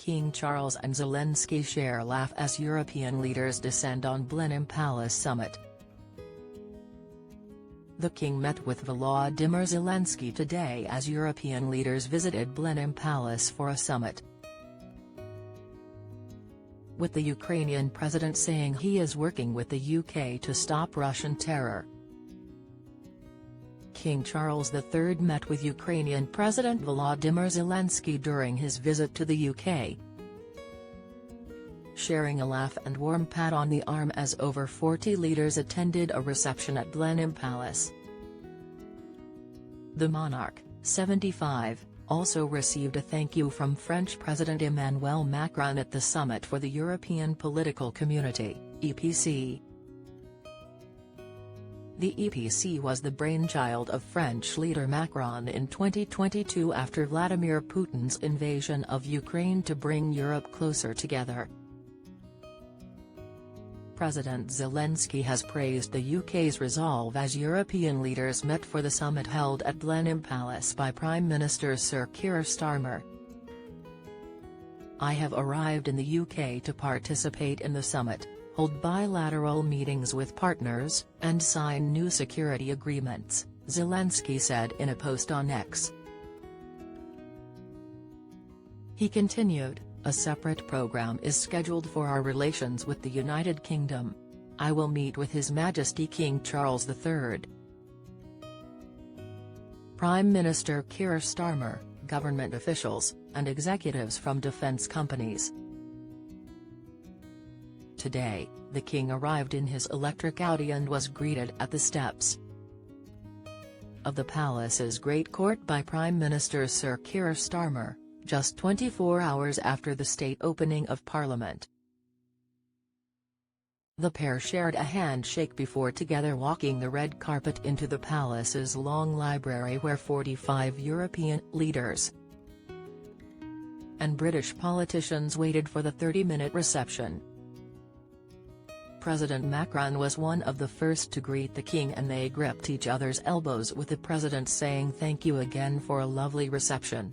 King Charles and Zelensky share laugh as European leaders descend on Blenheim Palace summit. The king met with Volodymyr Zelensky today as European leaders visited Blenheim Palace for a summit, with the Ukrainian president saying he is working with the UK to stop Russian terror. King Charles III met with Ukrainian President Volodymyr Zelensky during his visit to the UK, sharing a laugh and warm pat on the arm as over 40 leaders attended a reception at Blenheim Palace. The monarch, 75, also received a thank you from French President Emmanuel Macron at the Summit for the European Political Community, EPC. The EPC was the brainchild of French leader Macron in 2022 after Vladimir Putin's invasion of Ukraine to bring Europe closer together. President Zelensky has praised the UK's resolve as European leaders met for the summit held at Blenheim Palace by Prime Minister Sir Keir Starmer. "I have arrived in the UK to participate in the summit, hold bilateral meetings with partners, and sign new security agreements," Zelensky said in a post on X. He continued, "A separate program is scheduled for our relations with the United Kingdom. I will meet with His Majesty King Charles III, Prime Minister Keir Starmer, government officials, and executives from defence companies." Today, the king arrived in his electric Audi and was greeted at the steps of the palace's Great Court by Prime Minister Sir Keir Starmer, just 24 hours after the state opening of Parliament. The pair shared a handshake before together walking the red carpet into the palace's long library where 45 European leaders and British politicians waited for the 30-minute reception. President Macron was one of the first to greet the king and they gripped each other's elbows with the president saying "Thank you again for a lovely reception."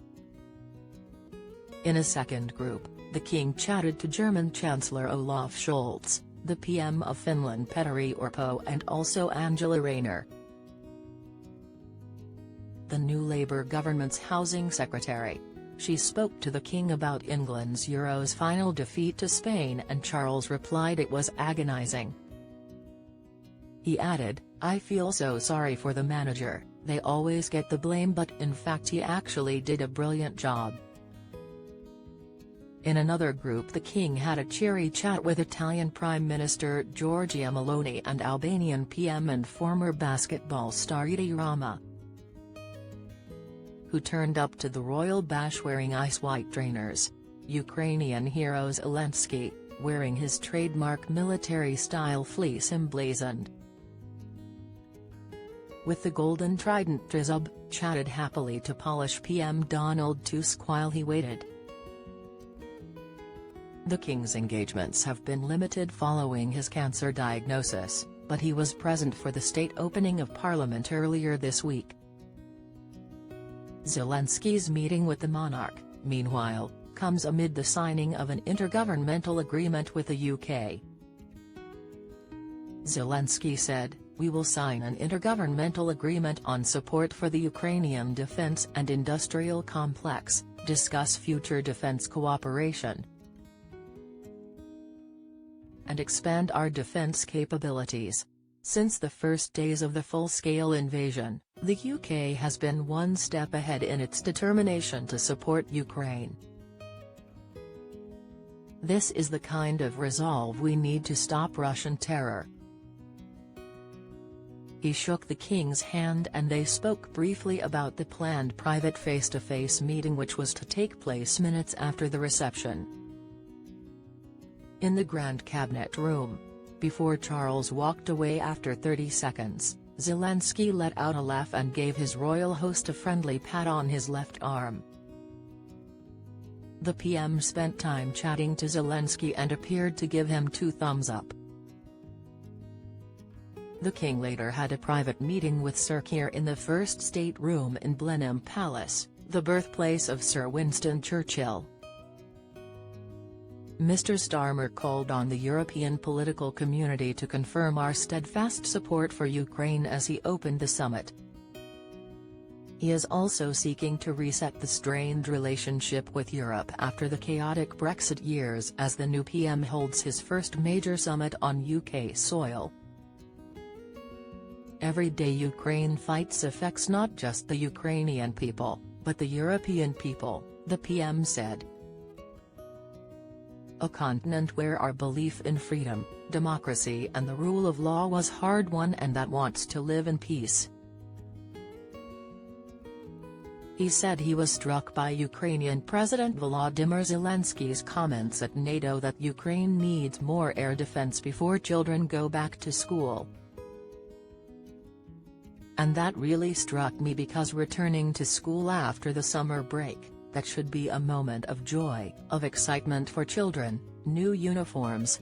In a second group, the king chatted to German Chancellor Olaf Scholz, the PM of Finland Petteri Orpo and also Angela Rayner, the new Labour government's housing secretary. She spoke to the king about England's Euros final defeat to Spain and Charles replied it was agonising. He added, "I feel so sorry for the manager, they always get the blame but in fact he actually did a brilliant job." In another group the king had a cheery chat with Italian Prime Minister Giorgia Meloni and Albanian PM and former basketball star Edi Rama, who turned up to the royal bash wearing ice-white trainers. Ukrainian hero Zelensky, wearing his trademark military-style fleece emblazoned with the golden trident trezub, chatted happily to Polish PM Donald Tusk while he waited. The king's engagements have been limited following his cancer diagnosis, but he was present for the state opening of Parliament earlier this week. Zelensky's meeting with the monarch, meanwhile, comes amid the signing of an intergovernmental agreement with the UK. Zelensky said, "We will sign an intergovernmental agreement on support for the Ukrainian defence and industrial complex, discuss future defence cooperation, and expand our defence capabilities." Since the first days of the full-scale invasion, the UK has been one step ahead in its determination to support Ukraine. "This is the kind of resolve we need to stop Russian terror." He shook the king's hand and they spoke briefly about the planned private face-to-face meeting which was to take place minutes after the reception in the Grand Cabinet Room. Before Charles walked away after 30 seconds, Zelensky let out a laugh and gave his royal host a friendly pat on his left arm. The PM spent time chatting to Zelensky and appeared to give him 2 thumbs up. The king later had a private meeting with Sir Keir in the first state room in Blenheim Palace, the birthplace of Sir Winston Churchill. Mr. Starmer called on the European political community to confirm our steadfast support for Ukraine as he opened the summit. He is also seeking to reset the strained relationship with Europe after the chaotic Brexit years as the new PM holds his first major summit on UK soil. Every day Ukraine fights affects not just the Ukrainian people, but the European people, the PM said. A continent where our belief in freedom, democracy and the rule of law was hard-won and that wants to live in peace. He said he was struck by Ukrainian President Volodymyr Zelensky's comments at NATO that Ukraine needs more air defense before children go back to school. And that really struck me because returning to school after the summer break, that should be a moment of joy, of excitement for children, new uniforms,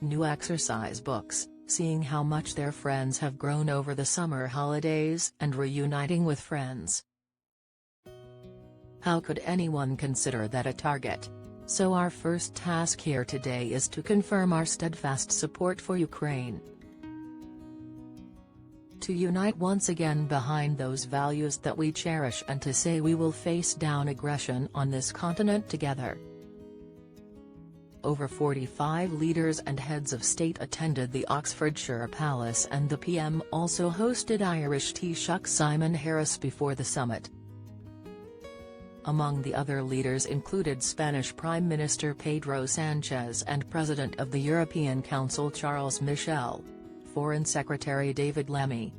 new exercise books, seeing how much their friends have grown over the summer holidays and reuniting with friends. How could anyone consider that a target? So our first task here today is to confirm our steadfast support for Ukraine. To unite once again behind those values that we cherish and to say we will face down aggression on this continent together. Over 45 leaders and heads of state attended the Oxfordshire Palace and the PM also hosted Irish Taoiseach Simon Harris before the summit. Among the other leaders included Spanish Prime Minister Pedro Sanchez and President of the European Council Charles Michel, Foreign Secretary David Lammy,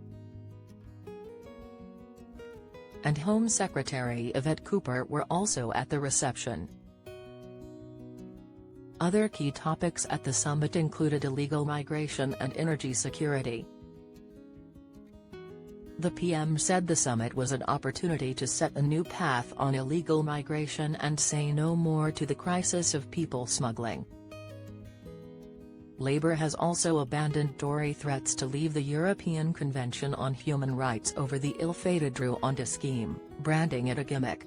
and Home Secretary Yvette Cooper were also at the reception. Other key topics at the summit included illegal migration and energy security. The PM said the summit was an opportunity to set a new path on illegal migration and say no more to the crisis of people smuggling. Labour has also abandoned Tory threats to leave the European Convention on Human Rights over the ill-fated Rwanda scheme, branding it a gimmick.